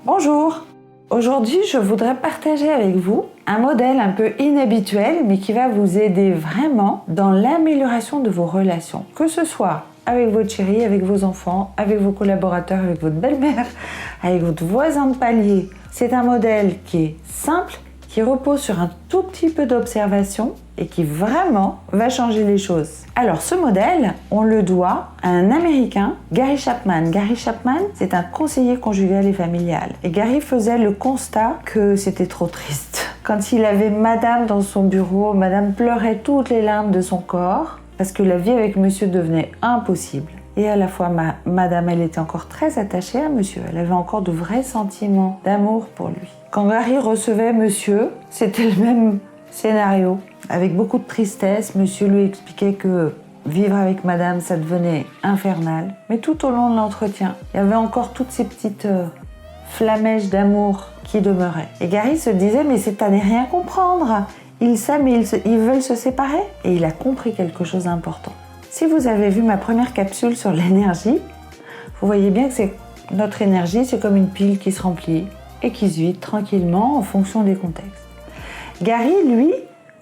Bonjour! Aujourd'hui, je voudrais partager avec vous un modèle un peu inhabituel, mais qui va vous aider vraiment dans l'amélioration de vos relations. Que ce soit avec votre chéri, avec vos enfants, avec vos collaborateurs, avec votre belle-mère, avec votre voisin de palier. C'est un modèle qui est simple, qui repose sur un tout petit peu d'observation et qui vraiment va changer les choses. Alors ce modèle, on le doit à un Américain, Gary Chapman. Gary Chapman, c'est un conseiller conjugal et familial. Et Gary faisait le constat que c'était trop triste. Quand il avait Madame dans son bureau, Madame pleurait toutes les larmes de son corps parce que la vie avec Monsieur devenait impossible. Et à la fois, Madame, elle était encore très attachée à Monsieur. Elle avait encore de vrais sentiments d'amour pour lui. Quand Gary recevait Monsieur, c'était le même scénario. Avec beaucoup de tristesse, Monsieur lui expliquait que vivre avec Madame, ça devenait infernal. Mais tout au long de l'entretien, il y avait encore toutes ces petites flamèches d'amour qui demeuraient. Et Gary se disait, mais c'est à ne rien comprendre. Ils s'aiment, ils veulent se séparer. Et il a compris quelque chose d'important. Si vous avez vu ma première capsule sur l'énergie, vous voyez bien que notre énergie, c'est comme une pile qui se remplit et qui se vide tranquillement en fonction des contextes. Gary, lui,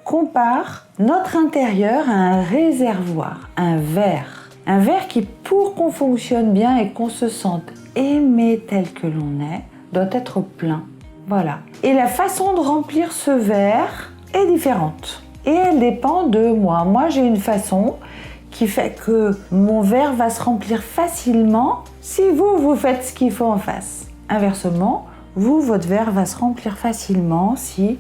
compare notre intérieur à un réservoir, un verre. Un verre qui, pour qu'on fonctionne bien et qu'on se sente aimé tel que l'on est, doit être plein. Voilà. Et la façon de remplir ce verre est différente. Et elle dépend de moi. Moi, j'ai une façon qui fait que mon verre va se remplir facilement si vous faites ce qu'il faut en face. Inversement, votre verre va se remplir facilement si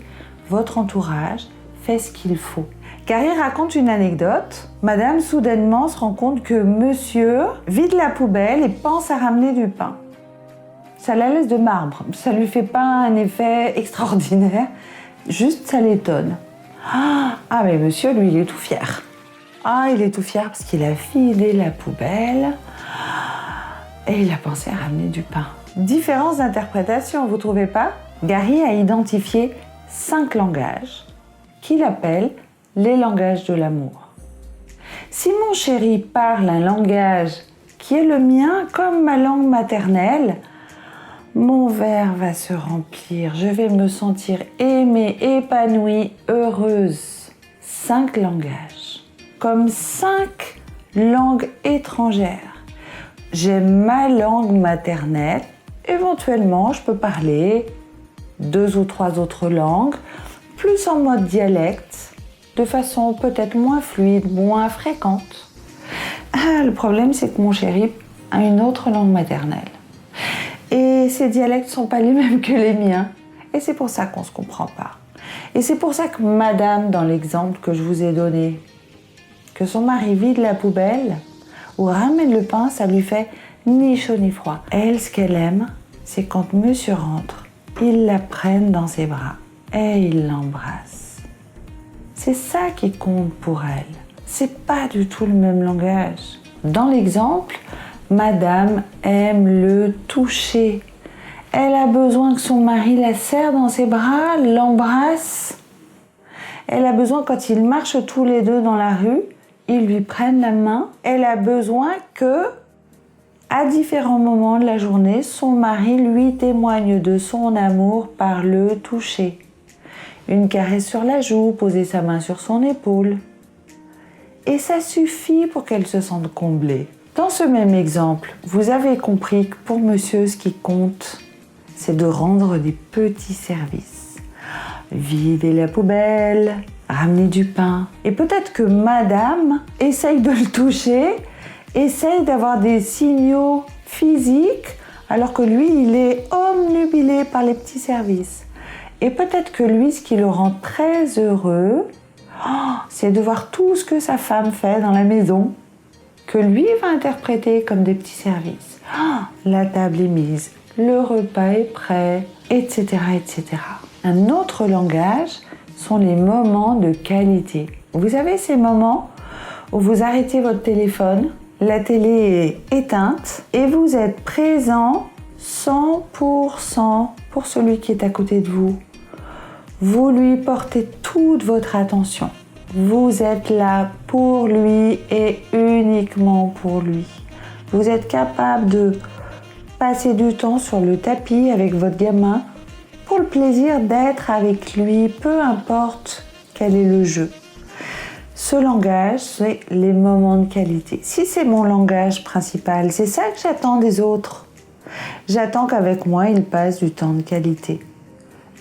votre entourage fait ce qu'il faut. Gary raconte une anecdote. Madame, soudainement, se rend compte que Monsieur vide la poubelle et pense à ramener du pain. Ça la laisse de marbre. Ça lui fait pas un effet extraordinaire. Juste, ça l'étonne. Ah, mais Monsieur, lui, il est tout fier. Ah, il est tout fier parce qu'il a vidé la poubelle et il a pensé à ramener du pain. Différence d'interprétation, vous trouvez pas? Gary a identifié 5 langages qu'il appelle les langages de l'amour. Si mon chéri parle un langage qui est le mien comme ma langue maternelle, mon verre va se remplir, je vais me sentir aimée, épanouie, heureuse. 5 langages. Comme 5 langues étrangères. J'ai ma langue maternelle. Éventuellement, je peux parler 2 ou 3 autres langues, plus en mode dialecte, de façon peut-être moins fluide, moins fréquente. Le problème, c'est que mon chéri a une autre langue maternelle. Et ces dialectes ne sont pas les mêmes que les miens. Et c'est pour ça qu'on ne se comprend pas. Et c'est pour ça que Madame, dans l'exemple que je vous ai donné, que son mari vide la poubelle ou ramène le pain, ça lui fait ni chaud ni froid. Elle, ce qu'elle aime, c'est quand Monsieur rentre, il la prenne dans ses bras et il l'embrasse. C'est ça qui compte pour elle. C'est pas du tout le même langage. Dans l'exemple, Madame aime le toucher. Elle a besoin que son mari la serre dans ses bras, l'embrasse. Elle a besoin, quand ils marchent tous les deux dans la rue, ils lui prennent la main. Elle a besoin que, à différents moments de la journée, son mari lui témoigne de son amour par le toucher. Une caresse sur la joue, poser sa main sur son épaule. Et ça suffit pour qu'elle se sente comblée. Dans ce même exemple, vous avez compris que pour Monsieur, ce qui compte, c'est de rendre des petits services. Vider la poubelle, ramener du pain. Et peut-être que Madame essaye de le toucher, essaye d'avoir des signaux physiques, alors que lui, il est omnubilé par les petits services. Et peut-être que lui, ce qui le rend très heureux, c'est de voir tout ce que sa femme fait dans la maison, que lui va interpréter comme des petits services. La table est mise, le repas est prêt, etc., etc. Un autre langage sont les moments de qualité. Vous avez ces moments où vous arrêtez votre téléphone, la télé est éteinte et vous êtes présent 100% pour celui qui est à côté de vous. Vous lui portez toute votre attention. Vous êtes là pour lui et uniquement pour lui. Vous êtes capable de Passez du temps sur le tapis avec votre gamin pour le plaisir d'être avec lui, peu importe quel est le jeu. Ce langage, c'est les moments de qualité. Si c'est mon langage principal, c'est ça que j'attends des autres. J'attends qu'avec moi, ils passent du temps de qualité.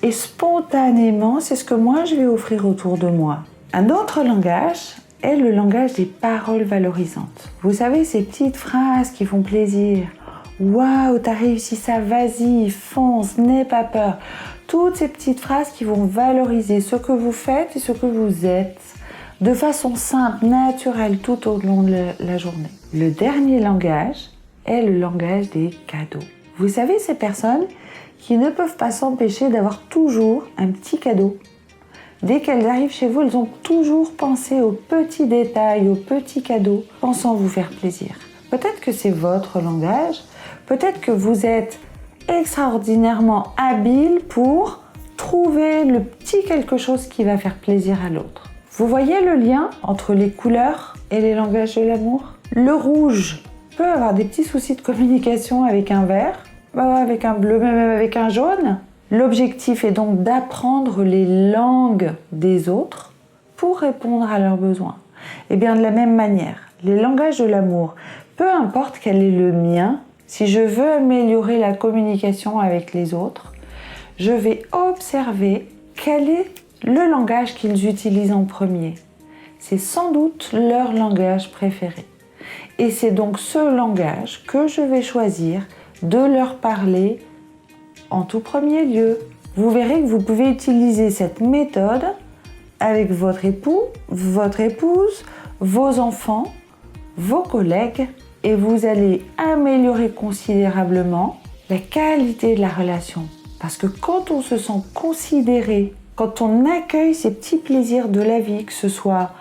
Et spontanément, c'est ce que moi, je vais offrir autour de moi. Un autre langage est le langage des paroles valorisantes. Vous savez, ces petites phrases qui font plaisir. Waouh, t'as réussi ça, vas-y, fonce, n'aie pas peur. Toutes ces petites phrases qui vont valoriser ce que vous faites et ce que vous êtes de façon simple, naturelle, tout au long de la journée. Le dernier langage est le langage des cadeaux. Vous savez, ces personnes qui ne peuvent pas s'empêcher d'avoir toujours un petit cadeau. Dès qu'elles arrivent chez vous, elles ont toujours pensé aux petits détails, aux petits cadeaux, pensant vous faire plaisir. Peut-être que c'est votre langage, peut-être que vous êtes extraordinairement habile pour trouver le petit quelque chose qui va faire plaisir à l'autre. Vous voyez le lien entre les couleurs et les langages de l'amour ? Le rouge peut avoir des petits soucis de communication avec un vert, avec un bleu, même avec un jaune. L'objectif est donc d'apprendre les langues des autres pour répondre à leurs besoins. Et bien de la même manière, les langages de l'amour, peu importe quel est le mien, si je veux améliorer la communication avec les autres, je vais observer quel est le langage qu'ils utilisent en premier. C'est sans doute leur langage préféré. Et c'est donc ce langage que je vais choisir de leur parler en tout premier lieu. Vous verrez que vous pouvez utiliser cette méthode avec votre époux, votre épouse, vos enfants, vos collègues, et vous allez améliorer considérablement la qualité de la relation. Parce que quand on se sent considéré, quand on accueille ces petits plaisirs de la vie, que ce soit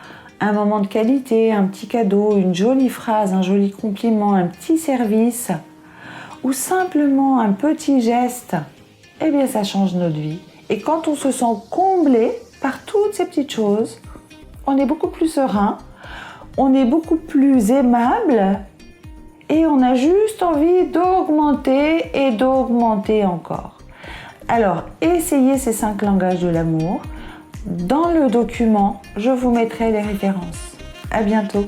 un moment de qualité, un petit cadeau, une jolie phrase, un joli compliment, un petit service, ou simplement un petit geste, eh bien ça change notre vie. Et quand on se sent comblé par toutes ces petites choses, on est beaucoup plus serein, on est beaucoup plus aimable et on a juste envie d'augmenter et d'augmenter encore. Alors, essayez ces 5 langages de l'amour. Dans le document, je vous mettrai les références. À bientôt.